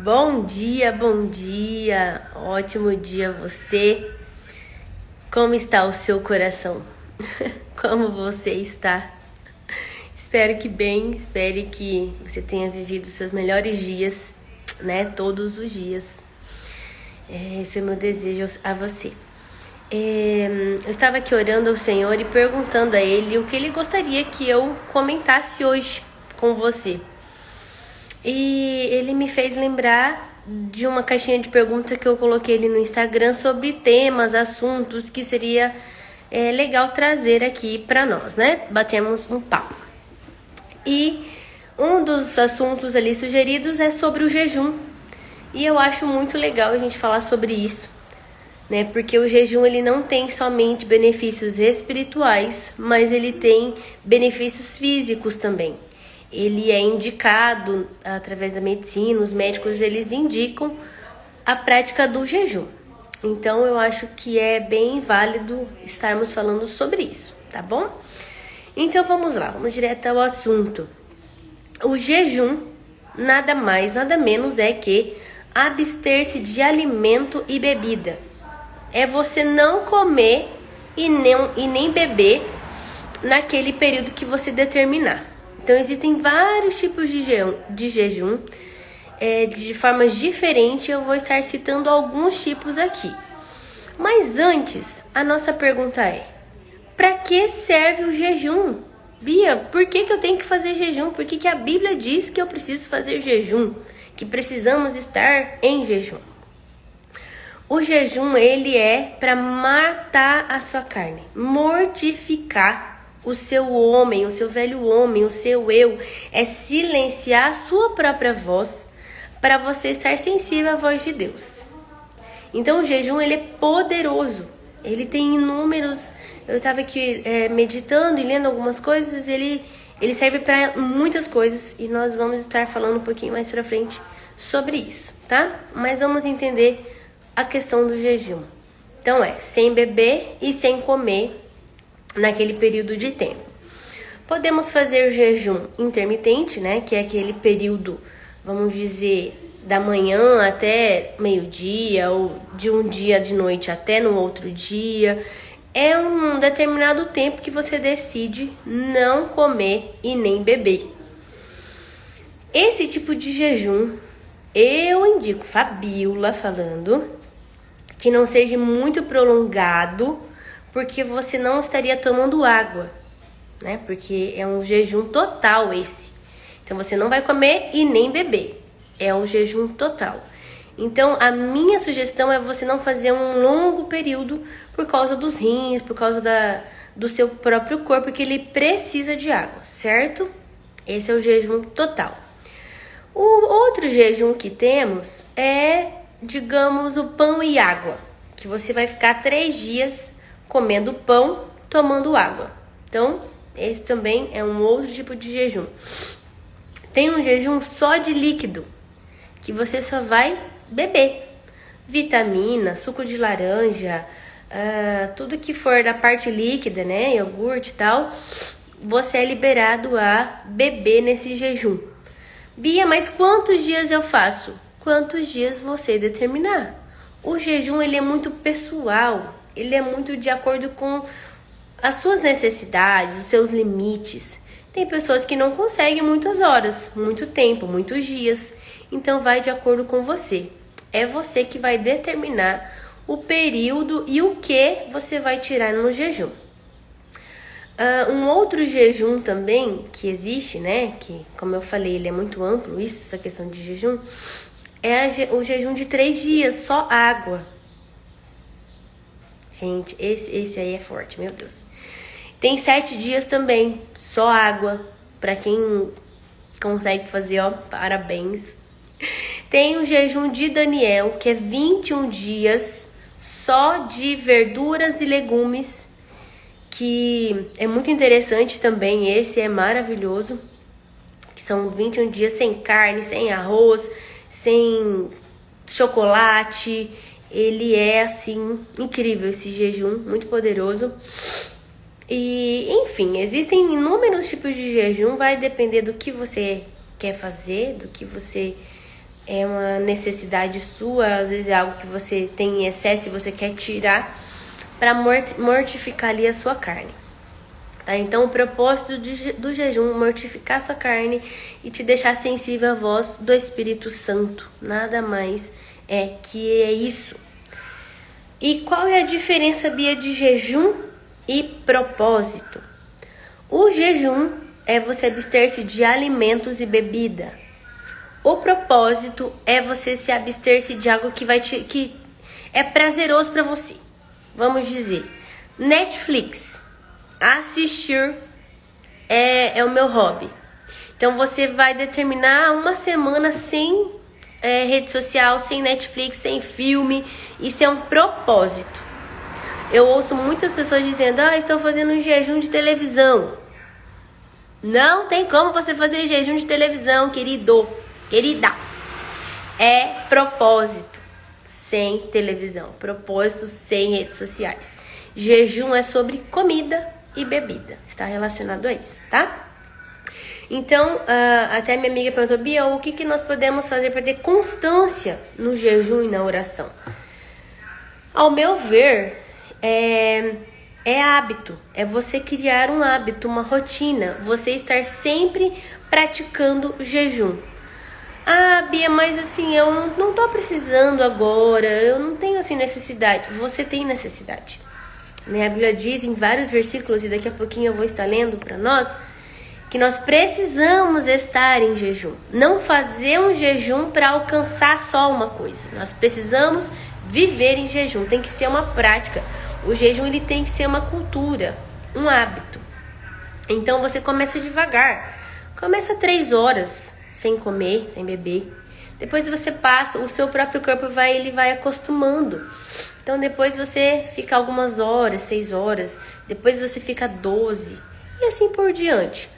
Bom dia, ótimo dia a você. Como está o seu coração? Como você está? Espero que bem, espero que você tenha vivido os seus melhores dias, né? Todos os dias. Esse é o meu desejo a você. Eu estava aqui orando ao Senhor e perguntando a Ele o que Ele gostaria que eu comentasse hoje com você. E Ele me fez lembrar de uma caixinha de pergunta que eu coloquei ali no Instagram sobre temas, assuntos que seria legal trazer aqui para nós, né? Batermos um papo. E um dos assuntos ali sugeridos é sobre o jejum. E eu acho muito legal a gente falar sobre isso, né? Porque o jejum ele não tem somente benefícios espirituais, mas ele tem benefícios físicos também. Ele é indicado através da medicina, os médicos eles indicam a prática do jejum. Então eu acho que é bem válido estarmos falando sobre isso, tá bom? Então vamos lá, vamos direto ao assunto. O jejum nada mais, nada menos é que abster-se de alimento e bebida. É você não comer e nem beber naquele período que você determinar. Então existem vários tipos de jejum, de formas diferentes. Eu vou estar citando alguns tipos aqui. Mas antes, a nossa pergunta é: para que serve o jejum? Bia, por que eu tenho que fazer jejum? Por que a Bíblia diz que eu preciso fazer jejum? Que precisamos estar em jejum? O jejum, ele é para matar a sua carne, mortificar o seu homem, o seu velho homem, o seu eu, é silenciar a sua própria voz para você estar sensível à voz de Deus. Então o jejum ele é poderoso, ele tem inúmeros. Eu estava aqui meditando e lendo algumas coisas, ele serve para muitas coisas e nós vamos estar falando um pouquinho mais para frente sobre isso, tá? Mas vamos entender a questão do jejum. Então sem beber e sem comer naquele período de tempo. Podemos fazer o jejum intermitente, né? Que é aquele período, vamos dizer, da manhã até meio-dia, ou de um dia de noite até no outro dia. É um determinado tempo que você decide não comer e nem beber. Esse tipo de jejum, eu indico, Fabiola falando, que não seja muito prolongado, porque você não estaria tomando água, né? Porque é um jejum total esse. Então você não vai comer e nem beber. É um jejum total. Então a minha sugestão é você não fazer um longo período por causa dos rins, por causa do seu próprio corpo, que ele precisa de água, certo? Esse é o jejum total. O outro jejum que temos é, digamos, o pão e água, que você vai ficar 3 dias comendo pão, tomando água. Então, esse também é um outro tipo de jejum. Tem um jejum só de líquido, que você só vai beber. Vitamina, suco de laranja, tudo que for da parte líquida, né? Iogurte e tal, você é liberado a beber nesse jejum. Bia, mas quantos dias eu faço? Quantos dias você determinar. O jejum, ele é muito pessoal. Ele é muito de acordo com as suas necessidades, os seus limites. Tem pessoas que não conseguem muitas horas, muito tempo, muitos dias. Então vai de acordo com você. É você que vai determinar o período e o que você vai tirar no jejum. Um outro jejum também que existe, né? Que, como eu falei, ele é muito amplo, essa questão de jejum. É o jejum de 3 dias, só água. Gente, esse aí é forte, meu Deus. Tem 7 dias também, só água. Pra quem consegue fazer, ó, parabéns. Tem o jejum de Daniel, que é 21 dias, só de verduras e legumes, que é muito interessante também, esse é maravilhoso. Que são 21 dias sem carne, sem arroz, sem chocolate. Ele é, assim, incrível esse jejum, muito poderoso. E, enfim, existem inúmeros tipos de jejum, vai depender do que você quer fazer, do que você é uma necessidade sua, às vezes é algo que você tem em excesso e você quer tirar para mortificar ali a sua carne. Tá? Então o propósito do jejum é mortificar a sua carne e te deixar sensível à voz do Espírito Santo. Nada mais que é isso. E qual é a diferença, Bia, de jejum e propósito? O jejum é você abster-se de alimentos e bebida. O propósito é você se abster-se de algo que é prazeroso para você. Vamos dizer, Netflix. Assistir é o meu hobby. Então você vai determinar uma semana sem rede social, sem Netflix, sem filme. Isso é um propósito. Eu ouço muitas pessoas dizendo: estou fazendo um jejum de televisão. Não tem como você fazer jejum de televisão, querida. É propósito sem televisão, propósito sem redes sociais. Jejum é sobre comida e bebida, está relacionado a isso, tá? Então, até minha amiga perguntou: Bia, o que nós podemos fazer para ter constância no jejum e na oração? Ao meu ver, é hábito, é você criar um hábito, uma rotina, você estar sempre praticando jejum. Bia, mas assim, eu não tô precisando agora, eu não tenho assim necessidade. Você tem necessidade. A Bíblia diz em vários versículos, e daqui a pouquinho eu vou estar lendo para nós, que nós precisamos estar em jejum. Não fazer um jejum para alcançar só uma coisa. Nós precisamos viver em jejum. Tem que ser uma prática. O jejum ele tem que ser uma cultura, um hábito. Então você começa devagar. Começa 3 horas sem comer, sem beber. Depois você passa, o seu próprio corpo vai acostumando. Então depois você fica algumas horas, 6 horas. Depois você fica 12. E assim por diante.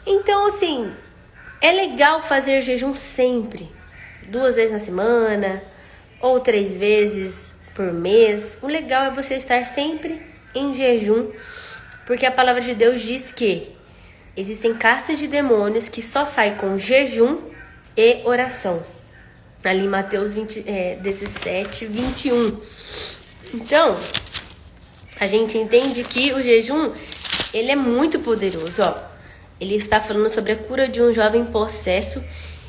Então assim, é legal fazer jejum sempre. 2 vezes na semana. Ou 3 vezes por mês. O legal é você estar sempre em jejum. Porque a palavra de Deus diz que existem castas de demônios que só saem com jejum e oração. Ali em Mateus 17, 21. Então, a gente entende que o jejum, ele é muito poderoso, Ele está falando sobre a cura de um jovem possesso.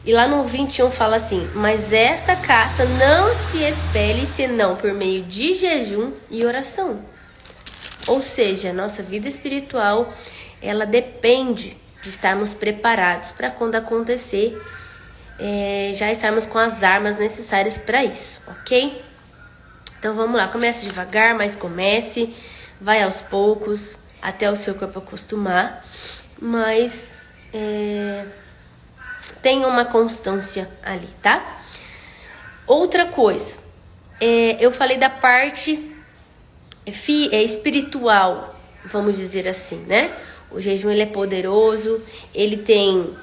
E lá no 21 fala assim: mas esta casta não se expele senão por meio de jejum e oração. Ou seja, a nossa vida espiritual, ela depende de estarmos preparados para quando acontecer, já estarmos com as armas necessárias para isso, ok? Então vamos lá, comece devagar, mas comece, vai aos poucos, até o seu corpo acostumar, mas tenha uma constância ali, tá? Outra coisa, eu falei da parte espiritual, vamos dizer assim, né? O jejum ele é poderoso, ele tem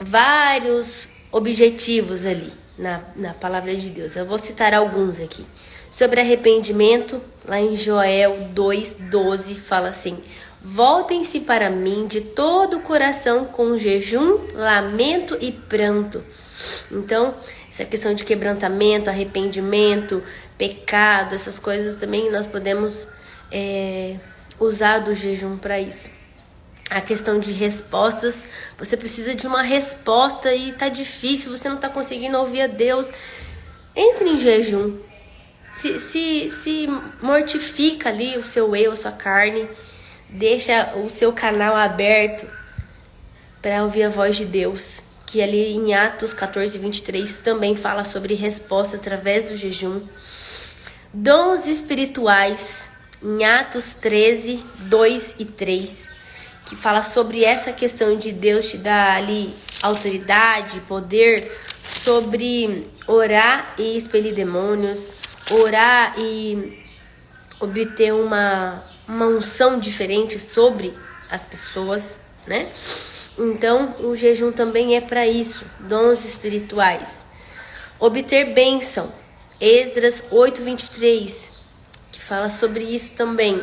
vários objetivos ali na palavra de Deus. Eu vou citar alguns aqui. Sobre arrependimento, lá em Joel 2:12 fala assim: voltem-se para mim de todo o coração com jejum, lamento e pranto. Então, essa questão de quebrantamento, arrependimento, pecado, essas coisas também nós podemos usar do jejum para isso. A questão de respostas, você precisa de uma resposta e tá difícil, você não tá conseguindo ouvir a Deus. Entre em jejum. Se mortifica ali o seu eu, a sua carne. Deixa o seu canal aberto para ouvir a voz de Deus. Que ali em Atos 14:23 também fala sobre resposta através do jejum. Dons espirituais, em Atos 13:2 e 3. Que fala sobre essa questão de Deus te dar ali autoridade, poder, sobre orar e expelir demônios, orar e obter uma unção diferente sobre as pessoas, né? Então, o jejum também é para isso, dons espirituais. Obter bênção, Esdras 8:23, que fala sobre isso também.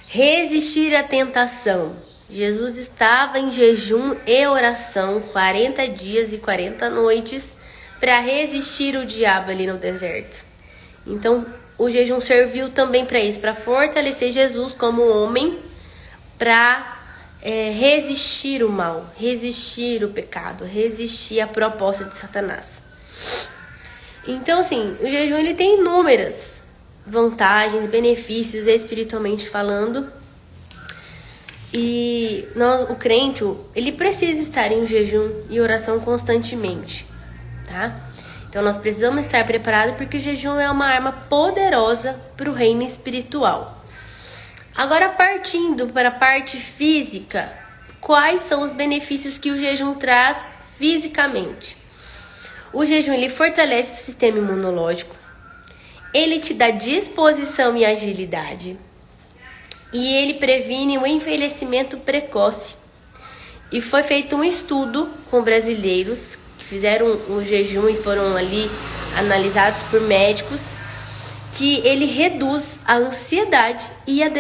Resistir à tentação, Jesus estava em jejum e oração 40 dias e 40 noites para resistir o diabo ali no deserto. Então, o jejum serviu também para isso, para fortalecer Jesus como homem, para resistir o mal, resistir o pecado, resistir a proposta de Satanás. Então, assim, o jejum ele tem inúmeras vantagens, benefícios espiritualmente falando. E o crente, ele precisa estar em jejum e oração constantemente, tá? Então nós precisamos estar preparados porque o jejum é uma arma poderosa para o reino espiritual. Agora, partindo para a parte física, quais são os benefícios que o jejum traz fisicamente? O jejum ele fortalece o sistema imunológico, ele te dá disposição e agilidade, e ele previne o envelhecimento precoce. E foi feito um estudo com brasileiros que fizeram o jejum e foram ali analisados por médicos, que ele reduz a ansiedade e a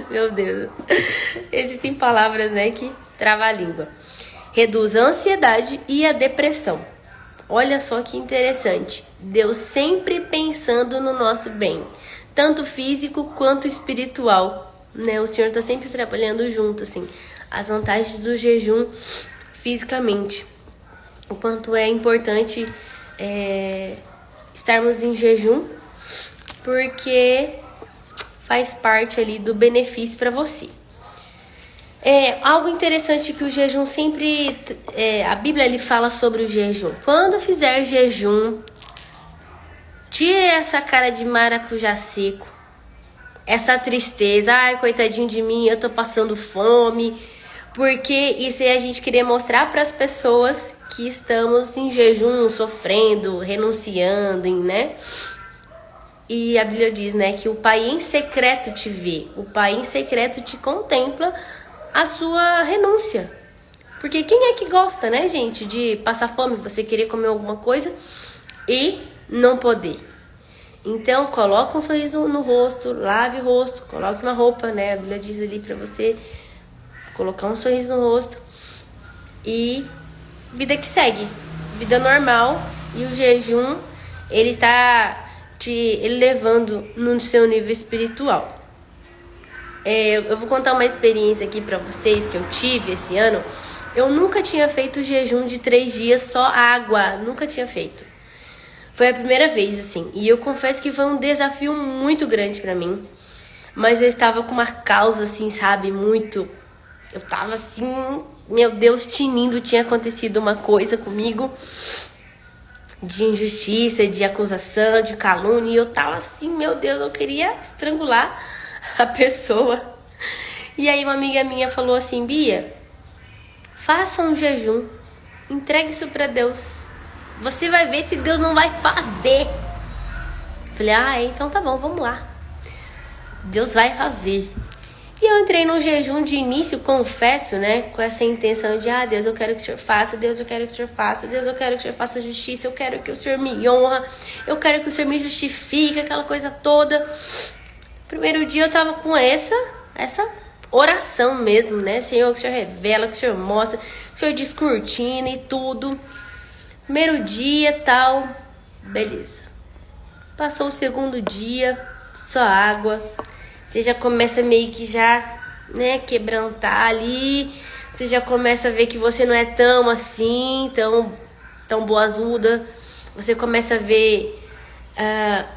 meu Deus, existem palavras, né, que trava a língua. Reduz a ansiedade e a depressão. Olha só que interessante. Deus sempre pensando no nosso bem, tanto físico quanto espiritual, né? O Senhor está sempre trabalhando junto, assim. As vantagens do jejum fisicamente. O quanto é importante estarmos em jejum, porque faz parte ali do benefício para você. Algo interessante que o jejum sempre... a Bíblia ele fala sobre o jejum. Quando fizer jejum, tire essa cara de maracujá seco, essa tristeza, ai, coitadinho de mim, eu tô passando fome, porque isso é a gente querer mostrar para as pessoas que estamos em jejum, sofrendo, renunciando, né? E a Bíblia diz, né, que o Pai em secreto te vê, o Pai em secreto te contempla a sua renúncia. Porque quem é que gosta, né, gente, de passar fome, você querer comer alguma coisa e não poder? Então, coloca um sorriso no rosto, lave o rosto, coloque uma roupa, né? A Bíblia diz ali pra você colocar um sorriso no rosto e vida que segue, vida normal. E o jejum, ele está te elevando no seu nível espiritual. Eu vou contar uma experiência aqui pra vocês que eu tive esse ano. Eu nunca tinha feito jejum de 3 dias só água, nunca tinha feito. Foi a primeira vez, assim, e eu confesso que foi um desafio muito grande pra mim. Mas eu estava com uma causa, assim, sabe, muito... Eu tava assim, meu Deus, tinindo, tinha acontecido uma coisa comigo de injustiça, de acusação, de calúnia, e eu tava assim, meu Deus, eu queria estrangular a pessoa. E aí uma amiga minha falou assim, Bia, faça um jejum, entregue isso pra Deus. Você vai ver se Deus não vai fazer. Falei, então tá bom, vamos lá. Deus vai fazer. E eu entrei no jejum de início, confesso, né? Com essa intenção de, Deus, eu quero que o Senhor faça. Deus, eu quero que o Senhor faça. Deus, eu quero que o Senhor faça justiça. Eu quero que o Senhor me honra. Eu quero que o Senhor me justifique, aquela coisa toda. Primeiro dia eu tava com essa oração mesmo, né? Senhor, que o Senhor revela, que o Senhor mostra, que o Senhor descortina e tudo. Primeiro dia, tal, beleza. Passou o segundo dia, só água. Você já começa meio que né, quebrantar ali. Você já começa a ver que você não é tão assim, tão boazuda. Você começa a ver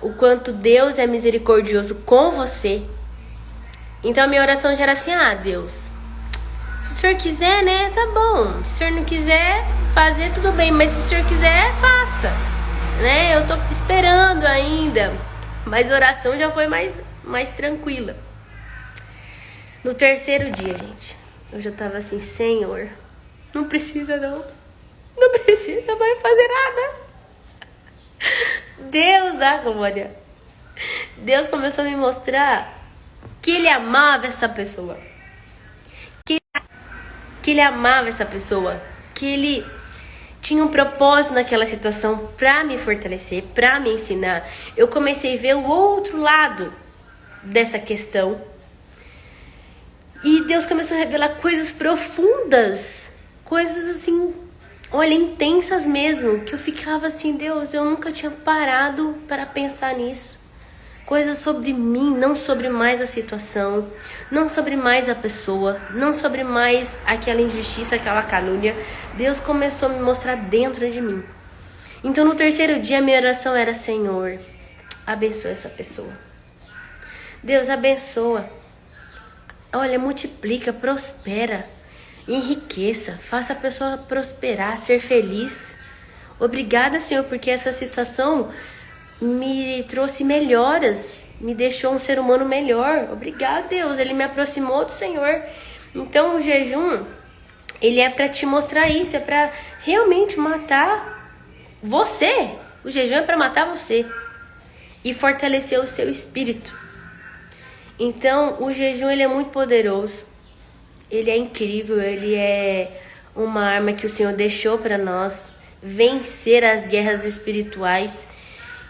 o quanto Deus é misericordioso com você. Então a minha oração já era assim, Deus, se o Senhor quiser, né, tá bom. Se o Senhor não quiser fazer, tudo bem. Mas se o Senhor quiser, faça. Né? Eu tô esperando ainda. Mas a oração já foi mais tranquila. No terceiro dia, gente, eu já tava assim, Senhor, não precisa não. Não precisa mais fazer nada. Deus da glória. Deus começou a me mostrar que Ele amava essa pessoa. Que Ele amava essa pessoa. Que Ele tinha um propósito naquela situação para me fortalecer, para me ensinar. Eu comecei a ver o outro lado dessa questão. E Deus começou a revelar coisas profundas, coisas assim, olha, intensas mesmo, que eu ficava assim, Deus, eu nunca tinha parado para pensar nisso. Coisas sobre mim, não sobre mais a situação, não sobre mais a pessoa, não sobre mais aquela injustiça, aquela calúnia. Deus começou a me mostrar dentro de mim. Então no terceiro dia minha oração era: Senhor, abençoa essa pessoa. Deus abençoa. Olha, multiplica, prospera, enriqueça, faça a pessoa prosperar, ser feliz. Obrigada, Senhor, porque essa situação me trouxe melhoras, me deixou um ser humano melhor. Obrigado, Deus, ele me aproximou do Senhor. Então o jejum, ele é para te mostrar isso, é para realmente matar você. O jejum é para matar você e fortalecer o seu espírito. Então o jejum, ele é muito poderoso, ele é incrível, ele é uma arma que o Senhor deixou para nós vencer as guerras espirituais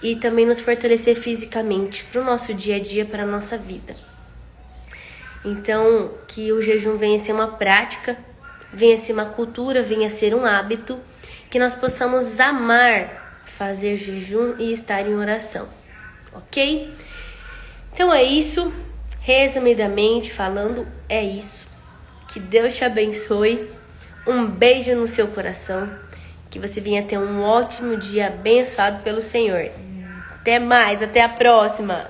e também nos fortalecer fisicamente para o nosso dia a dia, para a nossa vida. Então, que o jejum venha a ser uma prática, venha a ser uma cultura, venha a ser um hábito, que nós possamos amar fazer jejum e estar em oração, ok? Então é isso, resumidamente falando, é isso. Que Deus te abençoe, um beijo no seu coração, que você venha ter um ótimo dia abençoado pelo Senhor. Até mais, até a próxima!